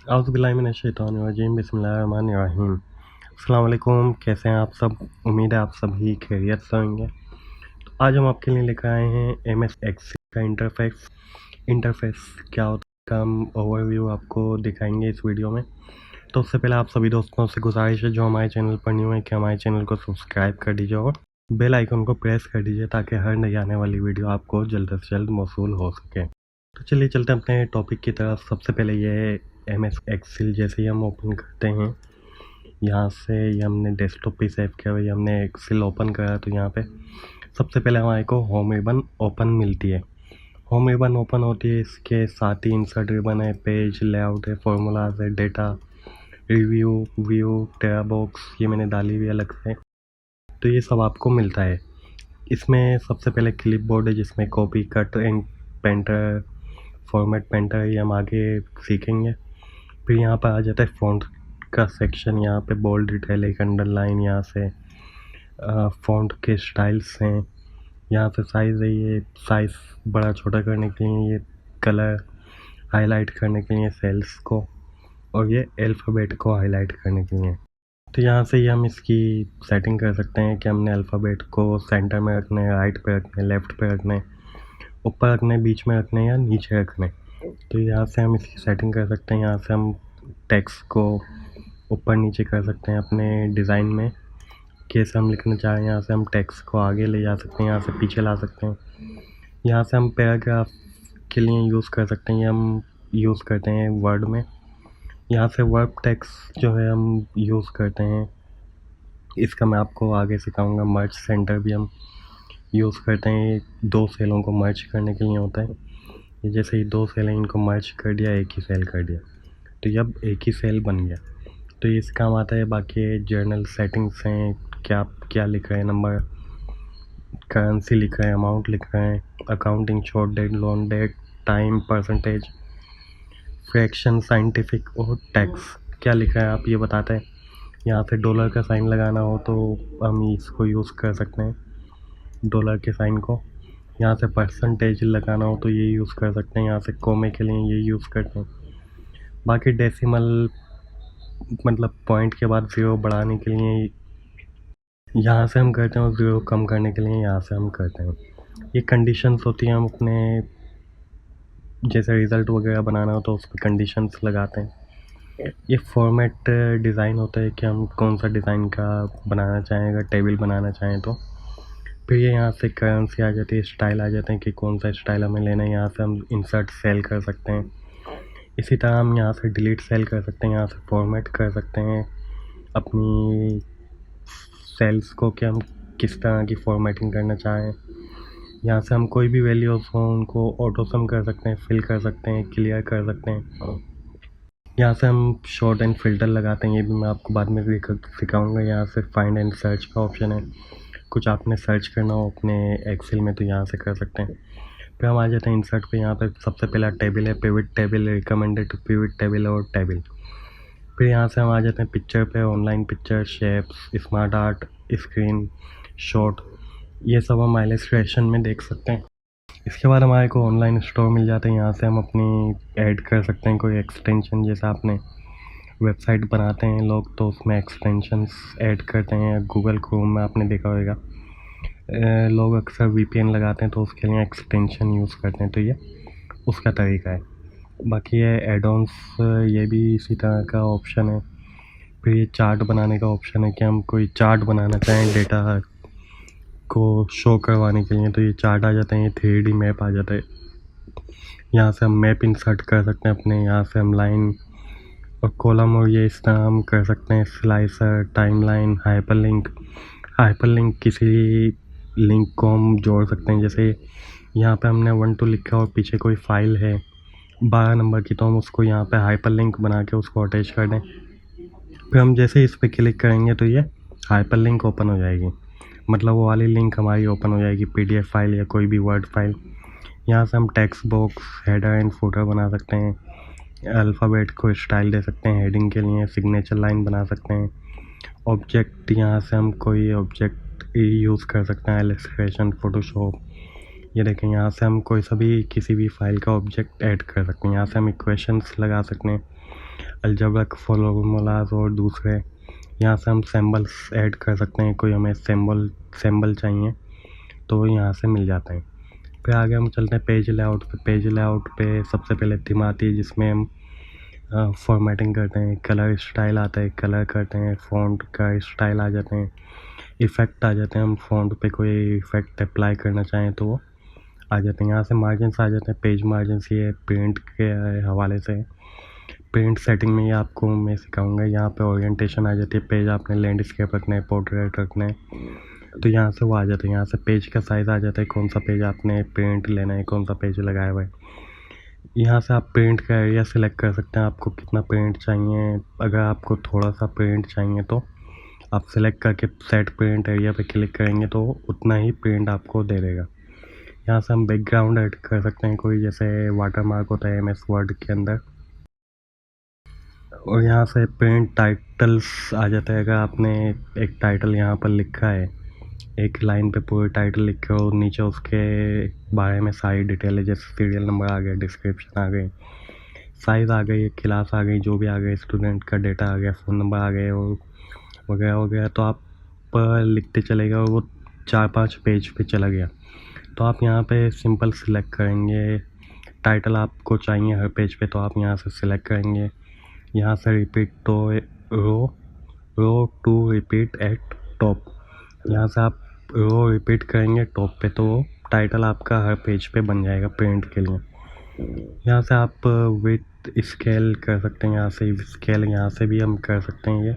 औज़ुबिल्लाहिमिनश्शैतानिर्रजीम बिस्मिल्लाहिर्रहमानिर्रहीम। अस्सलाम वालेकुम, कैसे हैं आप सब? उम्मीद है आप सभी खैरियत से होंगे। तो आज हम आपके लिए लेकर आए हैं एमएस एक्सेल का इंटरफेस क्या होता है का हम ओवरव्यू आपको दिखाएंगे इस वीडियो में। तो उससे पहले आप सभी दोस्तों से गुजारिश है जो हमारे चैनल पर न्यू है कि हमारे चैनल को सब्सक्राइब कर दीजिए और बेल आइकन को प्रेस कर दीजिए ताकि हर नई आने वाली वीडियो आपको जल्द से जल्द मौसूल हो सके। तो चलिए चलते हैं अपने टॉपिक की तरफ। सबसे पहले ये है एमएस एक्सेल। जैसे ही हम ओपन करते हैं यहाँ से, ये हमने डेस्कटॉप पे सेव किया हुआ, हमने एक्सेल ओपन करा तो यहाँ पे सबसे पहले हमारे को होम रिबन ओपन मिलती है। होम रिबन ओपन होती है, इसके साथ ही इंसर्ट रिबन है, पेज लेआउट है, फॉर्मूलाज है, डेटा रिव्यू, व्यू, टेरा बॉक्स, ये मैंने डाली हुई अलग से। तो ये सब आपको मिलता है। इसमें सबसे पहले क्लिप बोर्ड है जिसमें copy, cut and painter, format painter, ये हम आगे सीखेंगे। फिर यहाँ पर आ जाता है फ़ॉन्ट का सेक्शन। यहाँ पे बोल्ड, इटैलिक, अंडरलाइन, यहाँ से फ़ॉन्ट के स्टाइल्स हैं। यहाँ से साइज़ है, ये साइज़ बड़ा छोटा करने के लिए, ये कलर हाईलाइट करने के लिए सेल्स को, और ये अल्फ़ाबेट को हाईलाइट करने के लिए। तो यहाँ से ये हम इसकी सेटिंग कर सकते हैं कि हमने अल्फ़ाबेट को सेंटर में रखना है, राइट पे रखना है, लेफ़्ट पे रखना है, ऊपर रखना है, बीच में रखना है या नीचे रखना है। तो यहाँ से हम इसकी सेटिंग कर सकते हैं। यहाँ से हम टेक्स्ट को ऊपर नीचे कर सकते हैं अपने डिज़ाइन में, कैसे हम लिखना चाहें। यहाँ से हम टेक्स्ट को आगे ले जा सकते हैं, यहाँ से पीछे ला सकते हैं। यहाँ से हम पैराग्राफ के लिए यूज़ कर सकते हैं, ये हम यूज़ करते हैं वर्ड में। यहाँ से वर्ब टेक्स्ट जो है हम यूज़ करते हैं, इसका मैं आपको आगे सिखाऊंगा। मर्ज सेंटर भी हम यूज़ करते हैं, दो सेलों को मर्ज करने के लिए होता है। ये जैसे ही दो सेल हैं, इनको मर्ज कर दिया, एक ही सेल कर दिया, तो ये अब एक ही सेल बन गया। तो ये इस काम आता है। बाकी जर्नल सेटिंग्स हैं, क्या लिख रहे हैं, नंबर, करेंसी लिख रहे हैं, अमाउंट लिख रहे हैं, accounting, short date, long date, time, percentage, fraction, scientific और टैक्स, क्या लिख रहे हैं आप ये बताते हैं। यहाँ पे डॉलर का साइन लगाना हो तो हम इसको यूज़ कर सकते हैं, डॉलर के साइन को। यहाँ से परसेंटेज लगाना हो तो ये यूज़ कर सकते हैं। यहाँ से कोमे के लिए ये यूज़ करते हैं। बाकी डेसिमल मतलब पॉइंट के बाद ज़ीरो बढ़ाने के लिए यहाँ से हम करते हैं, और ज़ीरो कम करने के लिए यहाँ से हम करते हैं। ये कंडीशंस होती हैं, हम अपने जैसे रिज़ल्ट वगैरह बनाना हो तो उस पर कंडीशंस लगाते हैं। ये फॉर्मेट डिज़ाइन होता है कि हम कौन सा डिज़ाइन का बनाना चाहें, अगर टेबल बनाना चाहें तो। फिर ये यहाँ से करेंसी आ जाती है, स्टाइल आ जाते हैं कि कौन सा स्टाइल हमें लेना है। यहाँ से हम इंसर्ट सेल कर सकते हैं। इसी तरह हम यहाँ से डिलीट सेल कर सकते हैं, यहाँ से फॉर्मेट कर सकते हैं अपनी सेल्स को कि हम किस तरह की फॉर्मेटिंग करना चाहें। यहाँ से हम कोई भी वैल्यूज़ हो उनको ऑटो सम कर सकते हैं, फिल कर सकते हैं, क्लियर कर सकते हैं। यहाँ से हम शॉर्ट एंड फिल्टर लगाते हैं, ये भी मैं आपको बाद में सिखाऊंगा। यहाँ से फाइंड एंड सर्च का ऑप्शन है, कुछ आपने सर्च करना हो अपने एक्सेल में तो यहाँ से कर सकते हैं। फिर हम आ जाते हैं इंसर्ट पे। यहाँ पे सबसे पहला टेबल है, pivot table, recommended pivot table और टेबल। फिर यहाँ से हम आ जाते हैं पिक्चर पे, online picture, shapes, smart art, screen shot, ये सब हम इलस्ट्रेशन में देख सकते हैं। इसके बाद हमारे को ऑनलाइन स्टोर मिल जाता है। यहाँ से हम अपनी ऐड कर सकते हैं कोई एक्सटेंशन, जैसे आपने वेबसाइट बनाते हैं लोग तो उसमें एक्सटेंशंस ऐड करते हैं। गूगल क्रोम में आपने देखा होगा लोग अक्सर वीपीएन लगाते हैं तो उसके लिए एक्सटेंशन यूज़ करते हैं, तो ये उसका तरीका है। बाकी ये एडॉन्स, ये भी इसी तरह का ऑप्शन है। फिर ये चार्ट बनाने का ऑप्शन है कि हम कोई चार्ट बनाना चाहें डेटा को शो करवाने के लिए, तो ये चार्ट आ जाते हैं, ये 3D मैप आ जाता है। यहाँ से हम मैप इंसर्ट कर सकते हैं अपने। यहाँ से हम लाइन और कॉलम और ये इस तरह हम कर सकते हैं, स्लाइसर, टाइमलाइन, हाइपरलिंक किसी लिंक को हम जोड़ सकते हैं। जैसे यहाँ पे हमने 1 2 लिखा और पीछे कोई फाइल है 12 नंबर की, तो हम उसको यहाँ पे हाइपरलिंक बना के उसको अटैच कर दें। फिर हम जैसे इस पर क्लिक करेंगे तो ये हाइपरलिंक ओपन हो जाएगी, मतलब वो वाली लिंक हमारी ओपन हो जाएगी, PDF फाइल या कोई भी वर्ड फाइल। यहाँ से हम text box, header and footer बना सकते हैं, अल्फ़ाबेट को स्टाइल दे सकते हैं, हेडिंग के लिए सिग्नेचर लाइन बना सकते हैं। ऑब्जेक्ट, यहाँ से हम कोई ऑब्जेक्ट यूज़ कर सकते हैं, इलस्ट्रेशन, फोटोशॉप, ये देखें। यहाँ से हम कोई सा भी किसी भी फाइल का ऑब्जेक्ट ऐड कर सकते हैं। यहाँ से हम इक्वेशंस लगा सकते हैं, अलजेब्रिक फॉर्मूलाज और दूसरे। यहाँ से हम सिंबल्स ऐड कर सकते हैं, कोई हमें सिंबल चाहिए तो यहाँ से मिल जाते हैं। फिर आगे हम चलते हैं पेज लेआउट पे। पेज लेआउट पे सबसे पहले थीम आती है जिसमें हम फॉर्मेटिंग करते हैं, कलर स्टाइल आता है, कलर करते हैं, फ़ॉन्ट का स्टाइल आ जाते हैं, इफ़ेक्ट आ जाते हैं, हम फ़ॉन्ट पे कोई इफ़ेक्ट अप्लाई करना चाहें तो वो आ जाते हैं। यहाँ से मार्जिन्स आ जाते हैं, पेज मार्जिन्स, ये प्रिंट के हवाले से प्रिंट सेटिंग में ये आपको मैं सिखाऊंगा। यहाँ पे ओरिएंटेशन आ जाती है, पेज आपने लैंडस्केप रखना है, पोर्ट्रेट रखना है तो यहाँ से वो आ जाता है। यहाँ से पेज का साइज़ आ जाता है, कौन सा पेज आपने प्रिंट लेना है, कौन सा पेज लगाया हुआ है। यहाँ से आप प्रिंट का एरिया सेलेक्ट कर सकते हैं, आपको कितना प्रिंट चाहिए। अगर आपको थोड़ा सा प्रिंट चाहिए तो आप सेलेक्ट करके सेट प्रिंट एरिया पे क्लिक करेंगे तो उतना ही प्रिंट आपको दे देगा। यहाँ से हम बैकग्राउंड ऐड कर सकते हैं, कोई जैसे वाटरमार्क होता है MS वर्ड के अंदर। और यहाँ से प्रिंट टाइटल्स आ जाता है। अगर आपने एक टाइटल यहाँ पर लिखा है, एक लाइन पे पूरे टाइटल लिखे और नीचे उसके बारे में सारी डिटेल है, जैसे सीरियल नंबर आ गया, डिस्क्रिप्शन आ गई, साइज़ आ गई, क्लास आ गई, जो भी आ गई, स्टूडेंट का डेटा आ गया, फ़ोन नंबर आ गए और वगैरह वगैरह, तो आप लिखते चलेगा और वो 4-5 पेज पे चला गया। तो आप यहाँ पे सिंपल सिलेक्ट करेंगे, टाइटल आपको चाहिए हर पेज पे तो आप यहाँ से सिलेक्ट करेंगे। यहाँ से रिपीट तो रो टू रिपीट एट टॉप, यहाँ से आप रो रिपीट करेंगे टॉप पे तो टाइटल आपका हर पेज पे बन जाएगा प्रिंट के लिए। यहाँ से आप विथ स्केल कर सकते हैं, यहाँ से स्केल यहाँ से भी हम कर सकते हैं।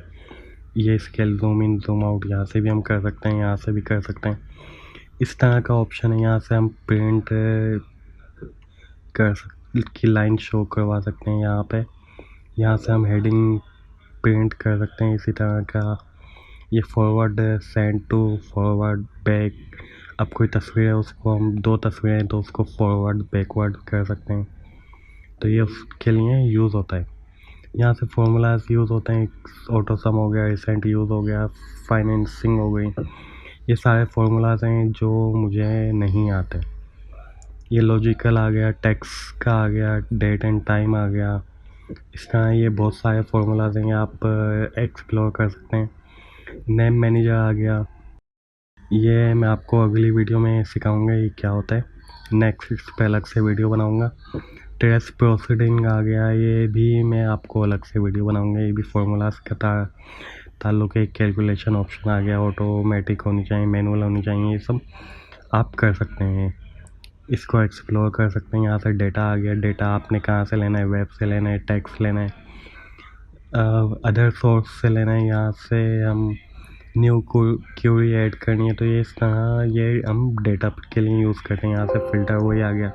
ये scale zoom in zoom out यहाँ से भी हम कर सकते हैं, यहाँ से भी कर सकते हैं। इस तरह का ऑप्शन है। यहाँ से हम प्रिंट की लाइन शो करवा सकते हैं यहाँ पे। यहाँ से हम हेडिंग प्रिंट कर सकते हैं इसी तरह का। ये forward, send to, forward, back. अब कोई तस्वीर है उसको हम 2 तस्वीरें हैं तो उसको फॉरवर्ड बैकवर्ड कर सकते हैं, तो ये उसके लिए यूज़ होता है। यहाँ से फॉर्मूलाज यूज़ होते हैं, ऑटो सम हो गया, रिसेंट यूज़ हो गया, फाइनेंसिंग हो गई। ये सारे फॉर्मूलाज हैं जो मुझे नहीं आते। ये लॉजिकल आ गया, टेक्स का आ गया, डेट एंड टाइम आ गया। इस तरह ये बहुत सारे फॉर्मूलाज हैं, आप एक्सप्लोर कर सकते हैं। नेम मैनेजर आ गया, ये मैं आपको अगली वीडियो में सिखाऊंगा ये क्या होता है, नेक्स्ट इस पर अलग से वीडियो बनाऊंगा। ट्रेस प्रोसीडिंग आ गया, ये भी मैं आपको अलग से वीडियो बनाऊंगा। ये भी फॉर्मूलाज का ताल्लुक है। कैलकुलेशन ऑप्शन आ गया, ऑटोमेटिक होनी चाहिए, मैनुअल होनी चाहिए, ये सब आप कर सकते हैं, इसको एक्सप्लोर कर सकते हैं। यहाँ से डेटा आ गया, डेटा आपने कहाँ से लेना है, वेब से लेना है, टेक्स्ट लेना है, अदर सोर्स से लेना है। यहाँ से हम न्यू क्यूरी ऐड करनी है तो ये इस तरह ये हम डेटा के लिए यूज़ करते हैं। यहाँ से फ़िल्टर वही आ गया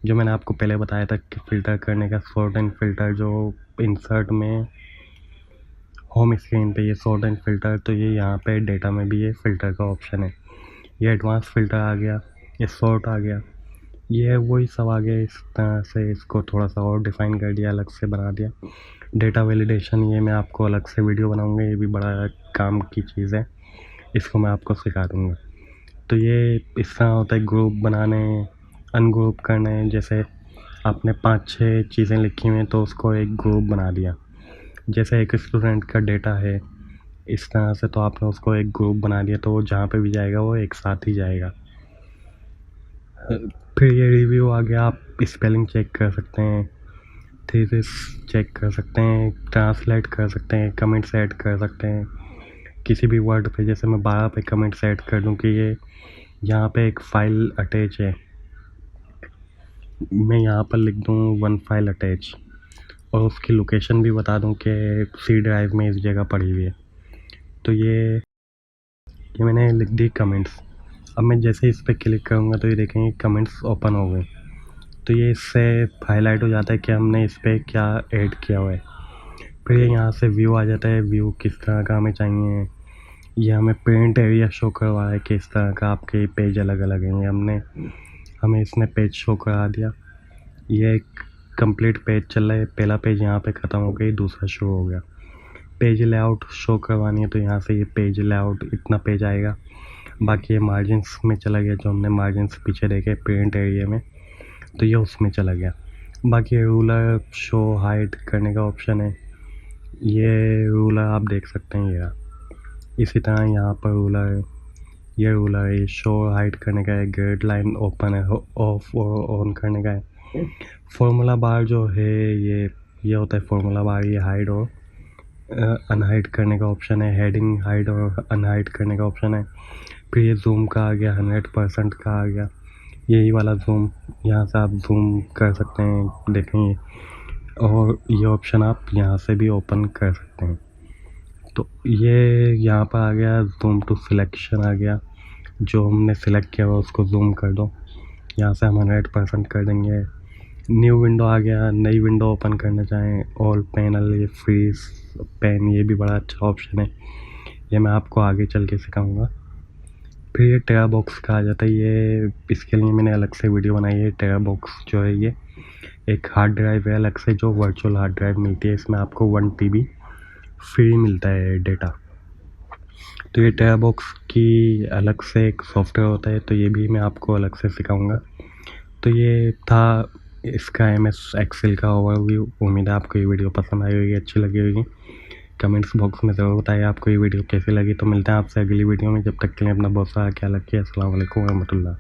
जो मैंने आपको पहले बताया था कि फ़िल्टर करने का, सॉर्ट एंड फ़िल्टर, जो इंसर्ट में होम स्क्रीन पे ये सॉर्ट एंड फ़िल्टर, तो ये यहाँ पे डेटा में भी ये फ़िल्टर का ऑप्शन है। ये एडवांस फ़िल्टर आ गया, ये सॉर्ट आ गया, ये वही सब आ गया। इस तरह से इसको थोड़ा सा और डिफ़ाइन कर दिया, अलग से बना दिया। डेटा वैलिडेशन, ये मैं आपको अलग से वीडियो बनाऊंगा, ये भी बड़ा काम की चीज़ है, इसको मैं आपको सिखा दूंगा। तो ये इस तरह होता है, ग्रुप बनाने, अनग्रुप करने। जैसे आपने 5-6 चीज़ें लिखी हुई हैं तो उसको एक ग्रुप बना दिया, जैसे एक स्टूडेंट का डेटा है इस तरह से, तो आपने उसको एक ग्रुप बना दिया तो वो जहाँ पे भी जाएगा वो एक साथ ही जाएगा। फिर ये रिव्यू आ गया, आप स्पेलिंग चेक कर सकते हैं, थीसिस चेक कर सकते हैं, ट्रांसलेट कर सकते हैं, कमेंट्स ऐड कर सकते हैं किसी भी वर्ड पे। जैसे मैं 12 पे कमेंट्स ऐड कर दूं कि ये यहाँ पे एक फ़ाइल अटैच है, मैं यहाँ पर लिख दूं 1 फाइल अटैच और उसकी लोकेशन भी बता दूं कि C ड्राइव में इस जगह पड़ी हुई है। तो ये मैंने लिख दी कमेंट्स। अब मैं जैसे इस पर क्लिक करूँगा तो ये देखेंगे कमेंट्स ओपन हो गए। तो ये इससे हाईलाइट हो जाता है कि हमने इस पर क्या ऐड किया हुआ है। फिर ये यहाँ से व्यू आ जाता है, व्यू किस तरह का हमें चाहिए। ये हमें प्रिंट एरिया शो करवा है कि इस तरह का आपके पेज अलग अलग हैं। हमें इसने पेज शो करा दिया। ये एक कंप्लीट पेज चल रहा है, पहला पेज यहाँ पे ख़त्म हो गया, दूसरा शुरू हो गया। पेज लेआउट शो करवानी है तो यहाँ से ये पेज लेआउट इतना पेज आएगा। बाकी ये मार्जिन्स में चला गया, जो हमने मार्जिन्स पीछे देखे प्रिंट एरिया में, तो ये उसमें चला गया। बाकी रूलर शो हाइड करने का ऑप्शन है, ये रूलर आप देख सकते हैं। ये इसी तरह यहाँ पर रूलर है, ये रूलर है, शो हाइड करने का है, ग्रिड लाइन ओपन है, ऑफ और ऑन करने का है। फॉर्मूला बार जो है ये होता है फॉर्मूला बार, ये हाइड और अनहाइड करने का ऑप्शन है, हेडिंग हाइड और अनहाइड करने का ऑप्शन है। फिर ये जूम का आ गया, 100% का आ गया, यही वाला जूम, यहाँ से आप जूम कर सकते हैं, देखेंगे। और ये ऑप्शन आप यहाँ से भी ओपन कर सकते हैं। तो ये यहाँ पर आ गया जूम टू सिलेक्शन आ गया, जो हमने सिलेक्ट किया हुआ उसको जूम कर दो, यहाँ से हम 100% कर देंगे। न्यू विंडो आ गया, नई विंडो ओपन करना चाहें, ऑल पैनल, ये फ्रीज पेन, ये भी बड़ा अच्छा ऑप्शन है, ये मैं आपको आगे चल के सिखाऊंगा। फिर ये टेरा बॉक्स का आ जाता है, ये इसके लिए मैंने अलग से वीडियो बनाई है। टेरा बॉक्स जो है ये एक हार्ड ड्राइव है अलग से, जो वर्चुअल हार्ड ड्राइव मिलती है, इसमें आपको 1 TB फ्री मिलता है डेटा। तो ये टेरा बॉक्स की अलग से एक सॉफ्टवेयर होता है, तो ये भी मैं आपको अलग से सिखाऊंगा। तो ये था इसका MS एक्सेल का ओवरव्यू। उम्मीद है आपको ये वीडियो पसंद आई होगी, अच्छी लगी होगी। कमेंट्स बॉक्स में ज़रूर बताइए आपको ये वीडियो कैसी लगी। तो मिलते हैं आपसे अगली वीडियो में, जब तक के लिए अपना बहुत सारा ख्याल रखिए। अस्सलाम वालेकुम रहमतुल्लाह।